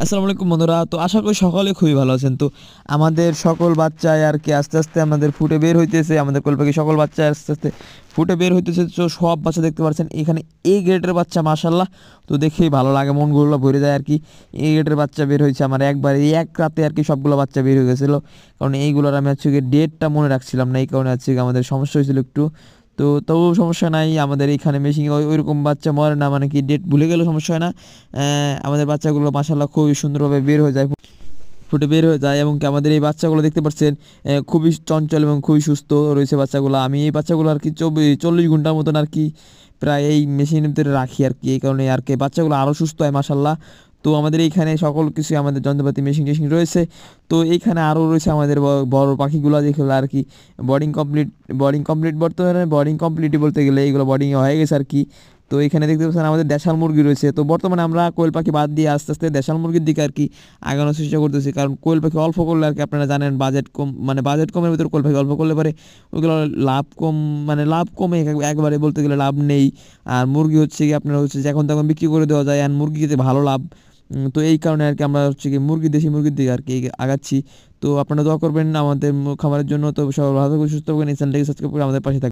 আসসালামু আলাইকুম বন্ধুরা। তো আশা করি সকলে খুবই ভালো আছেন। তো আমাদের সকল বাচ্চায় আর কি আস্তে আস্তে আমাদের ফুটে বের হইতেছে, আমাদের কোল পাখি সকল বাচ্চা আস্তে আস্তে ফুটে বের হইতেছে। তো সব বাচ্চা দেখতে পাচ্ছেন এখানে এই গ্রেডের বাচ্চা, মাশাল্লাহ। তো দেখেই ভালো লাগে, মনগুলো ভরে যায় আর কি। এই গ্রেডের বাচ্চা বের হয়েছে আমার একবার এই এক রাতে আর কি, সবগুলো বাচ্চা বের হয়ে গেছিলো। কারণ এইগুলোর আমি হচ্ছে গিয়ে ডেটটা মনে রাখছিলাম না, এই কারণে হচ্ছে গিয়ে আমাদের সমস্যা হয়েছিল একটু। তো তবুও সমস্যা নাই, আমাদের এইখানে মেশিন ওইরকম বাচ্চা মরে না, মানে কি ডেট ভুলে গেলেও সমস্যা হয় না। আমাদের বাচ্চাগুলো মাশাআল্লাহ খুবই সুন্দরভাবে বের হয়ে যায়, ফুটে বের হয়ে যায়। এবং কি আমাদের এই বাচ্চাগুলো দেখতে পাচ্ছেন খুবই চঞ্চল এবং খুবই সুস্থ রয়েছে বাচ্চাগুলো। আমি এই বাচ্চাগুলো আর কি 40 ঘন্টার মতন আর কি প্রায় এই মেশিনের ভিতরে রাখি আর কি, এই কারণে আর কি বাচ্চাগুলো আরও সুস্থ হয় মাশাল্লাহ। তো আমাদের এইখানে সকল কিছু আমাদের যন্ত্রপাতি মেশিন টেশিন রয়েছে। তো এইখানে আরও রয়েছে আমাদের বড় পাখিগুলো, যেগুলো আর কি বোর্ডিং কমপ্লিট বর্তমানে বোর্ডিং কমপ্লিটই বলতে গেলে এইগুলো বোর্ডিং হয়ে গেছে আর কি। তো এখানে দেখতে পাচ্ছেন আমাদের দেশাল মুরগি রয়েছে। তো বর্তমানে আমরা কোয়েল পাখি বাদ দিয়ে আস্তে আস্তে দেশাল মুরগির দিকে আর কি আগানোর চেষ্টা করতেছি। কারণ কোয়েল পাখি অল্প করলে আর কি আপনারা জানেন বাজেট কম, মানে বাজেট কমের ভিতরে কোয়েল পাখি অল্প করলে পারে ওইগুলো লাভ কম, মানে লাভ কমে একবারে বলতে গেলে লাভ নেই। আর মুরগি হচ্ছে কি আপনার হচ্ছে যে এখন তখন বিক্রি করে দেওয়া যায়, আর মুরগিতে ভালো লাভ। তো এই কারণে আর কি আমরা হচ্ছে কি দেশি মুরগির দিকে আর কি আগাচ্ছি। তো আপনারা দোয়া করবেন আমাদের খামারের জন্য। তো সবাই ভালো থাকবেন, সুস্থ থাকবেন, এই চ্যানেলটাকে সাবস্ক্রাইব করে আমাদের পাশে থাকবেন।